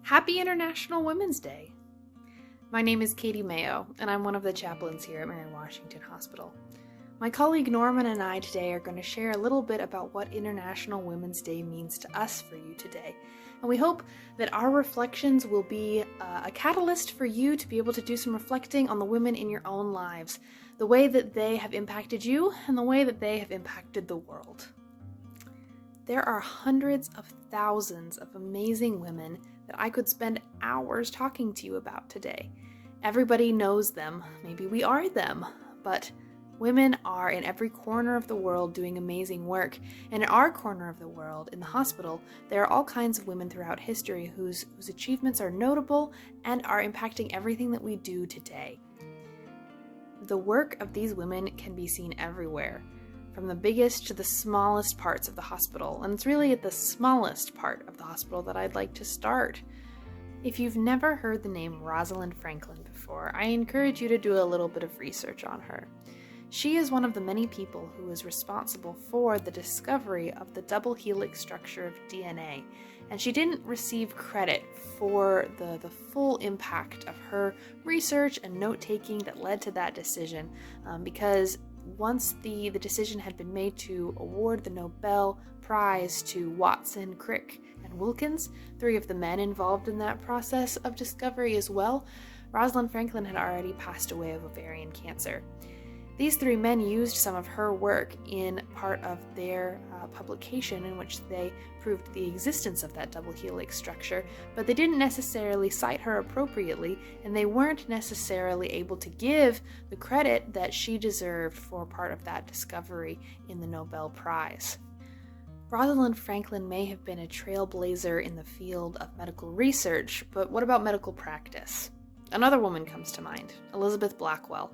Happy International Women's Day! My name is Katie Mayo, and I'm one of the chaplains here at Mary Washington Hospital. My colleague Norman and I today are going to share a little bit about what International Women's Day means to us for you today. And we hope that our reflections will be a catalyst for you to be able to do some reflecting on the women in your own lives, the way that they have impacted you and the way that they have impacted the world. There are hundreds of thousands of amazing women that I could spend hours talking to you about today. Everybody knows them, maybe we are them, but women are in every corner of the world doing amazing work. And in our corner of the world, in the hospital, there are all kinds of women throughout history whose achievements are notable and are impacting everything that we do today. The work of these women can be seen everywhere, from the biggest to the smallest parts of the hospital, and it's really at the smallest part of the hospital that I'd like to start. If you've never heard the name Rosalind Franklin before, I encourage you to do a little bit of research on her. She is one of the many people who is responsible for the discovery of the double helix structure of DNA, and she didn't receive credit for the full impact of her research and note-taking that led to that decision, because once the decision had been made to award the Nobel Prize to Watson, Crick, and Wilkins, three of the men involved in that process of discovery as well, Rosalind Franklin had already passed away of ovarian cancer. These three men used some of her work in part of their publication in which they proved the existence of that double helix structure, but they didn't necessarily cite her appropriately, and they weren't necessarily able to give the credit that she deserved for part of that discovery in the Nobel Prize. Rosalind Franklin may have been a trailblazer in the field of medical research, but what about medical practice? Another woman comes to mind, Elizabeth Blackwell.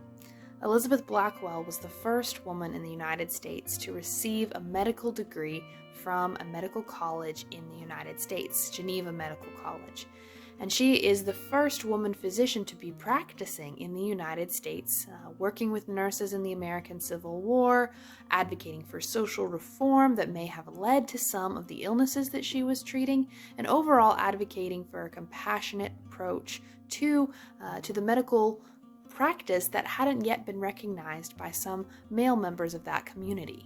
Elizabeth Blackwell was the first woman in the United States to receive a medical degree from a medical college in the United States, Geneva Medical College. And she is the first woman physician to be practicing in the United States, working with nurses in the American Civil War, advocating for social reform that may have led to some of the illnesses that she was treating, and overall advocating for a compassionate approach to the medical practice that hadn't yet been recognized by some male members of that community.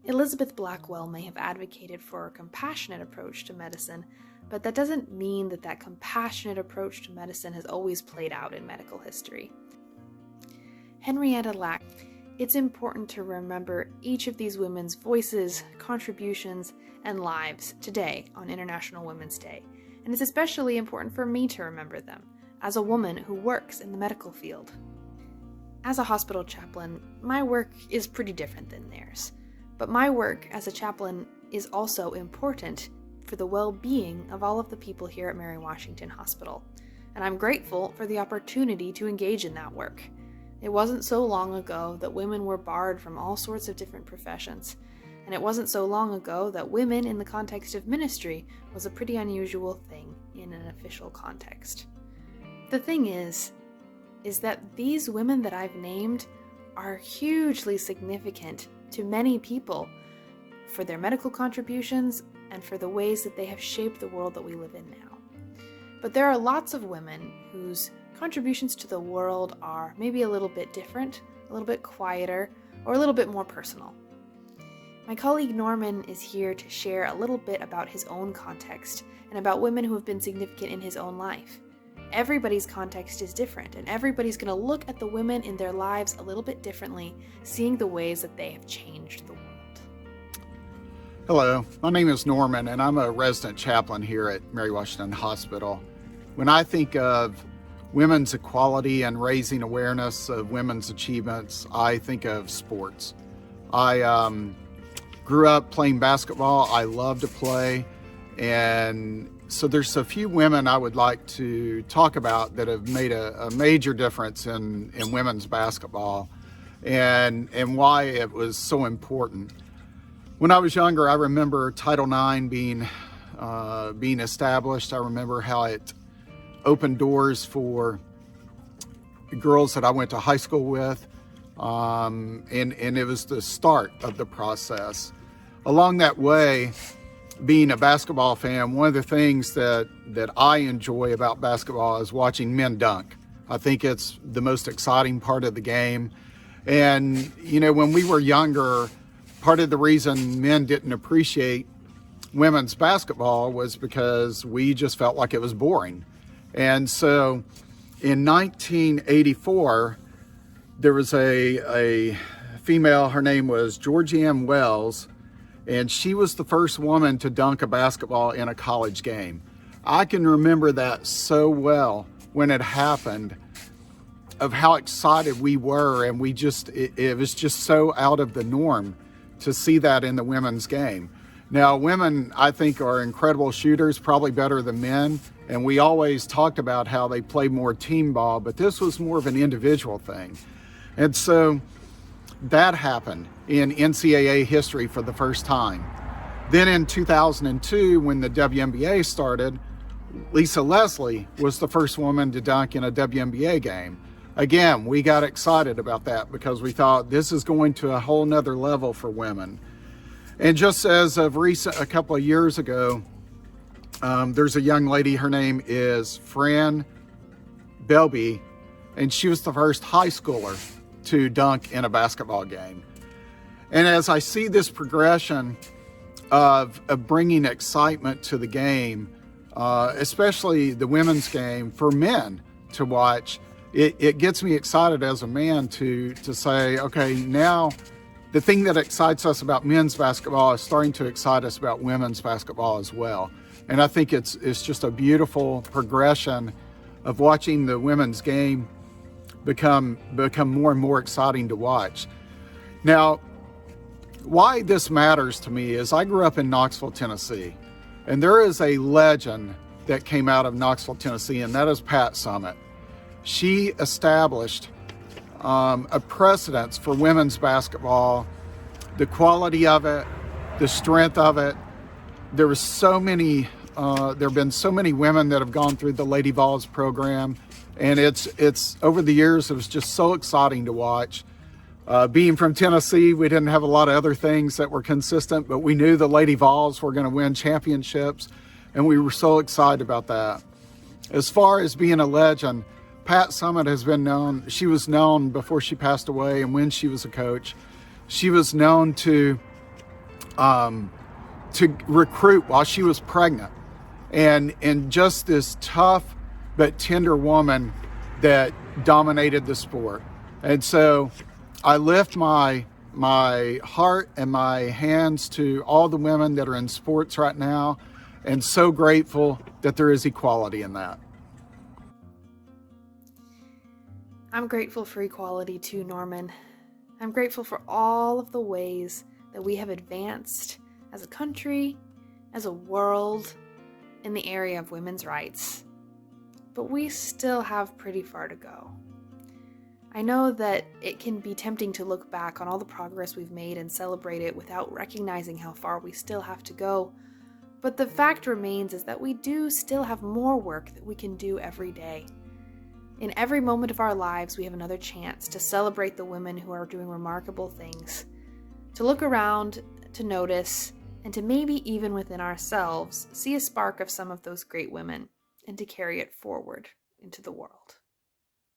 Elizabeth Blackwell may have advocated for a compassionate approach to medicine, but that doesn't mean that that compassionate approach to medicine has always played out in medical history. Henrietta Lack. It's important to remember each of these women's voices, contributions, and lives today on International Women's Day, and it's especially important for me to remember them as a woman who works in the medical field. As a hospital chaplain, my work is pretty different than theirs, but my work as a chaplain is also important for the well-being of all of the people here at Mary Washington Hospital, and I'm grateful for the opportunity to engage in that work. It wasn't so long ago that women were barred from all sorts of different professions, and it wasn't so long ago that women in the context of ministry was a pretty unusual thing in an official context. The thing is that these women that I've named are hugely significant to many people for their medical contributions and for the ways that they have shaped the world that we live in now. But there are lots of women whose contributions to the world are maybe a little bit different, a little bit quieter, or a little bit more personal. My colleague Norman is here to share a little bit about his own context and about women who have been significant in his own life. Everybody's context is different, and everybody's going to look at the women in their lives a little bit differently, seeing the ways that they have changed the world. Hello, my name is Norman, and I'm a resident chaplain here at Mary Washington Hospital. When I think of women's equality and raising awareness of women's achievements, I think of sports. I grew up playing basketball. I love to play, and so there's a few women I would like to talk about that have made a major difference in women's basketball and why it was so important. When I was younger, I remember Title IX being established. I remember how it opened doors for girls that I went to high school with, and it was the start of the process. Along that way, being a basketball fan, one of the things that I enjoy about basketball is watching men dunk. I think it's the most exciting part of the game. And, when we were younger, part of the reason men didn't appreciate women's basketball was because we just felt like it was boring. And so in 1984, there was a female, her name was Georgie M. Wells, and she was the first woman to dunk a basketball in a college game. I can remember that so well when it happened, of how excited we were, and it was just so out of the norm to see that in the women's game. Now, women, I think, are incredible shooters, probably better than men, and we always talked about how they play more team ball, but this was more of an individual thing. And so that happened in NCAA history for the first time. Then in 2002, when the WNBA started, Lisa Leslie was the first woman to dunk in a WNBA game. Again, we got excited about that because we thought this is going to a whole nother level for women. And just as of a couple of years ago, there's a young lady, her name is Fran Belby, and she was the first high schooler to dunk in a basketball game. And as I see this progression of bringing excitement to the game, especially the women's game for men to watch, it gets me excited as a man to say, okay, now the thing that excites us about men's basketball is starting to excite us about women's basketball as well. And I think it's just a beautiful progression of watching the women's game become more and more exciting to watch. Now, why this matters to me is I grew up in Knoxville, Tennessee, and there is a legend that came out of Knoxville, Tennessee, and that is Pat Summitt. She established a precedence for women's basketball, the quality of it, the strength of it. There have been so many women that have gone through the Lady Vols program, and it's over the years, it was just so exciting to watch. Being from Tennessee, we didn't have a lot of other things that were consistent, but we knew the Lady Vols were going to win championships, and we were so excited about that. As far as being a legend, Pat Summitt has been known, she was known before she passed away and when she was a coach, she was known to recruit while she was pregnant. And just this tough but tender woman that dominated the sport. And so I lift my heart and my hands to all the women that are in sports right now, and so grateful that there is equality in that. I'm grateful for equality too, Norman. I'm grateful for all of the ways that we have advanced as a country, as a world, in the area of women's rights. But we still have pretty far to go. I know that it can be tempting to look back on all the progress we've made and celebrate it without recognizing how far we still have to go. But the fact remains is that we do still have more work that we can do every day. In every moment of our lives, we have another chance to celebrate the women who are doing remarkable things, to look around, to notice, and to maybe even within ourselves see a spark of some of those great women, and to carry it forward into the world.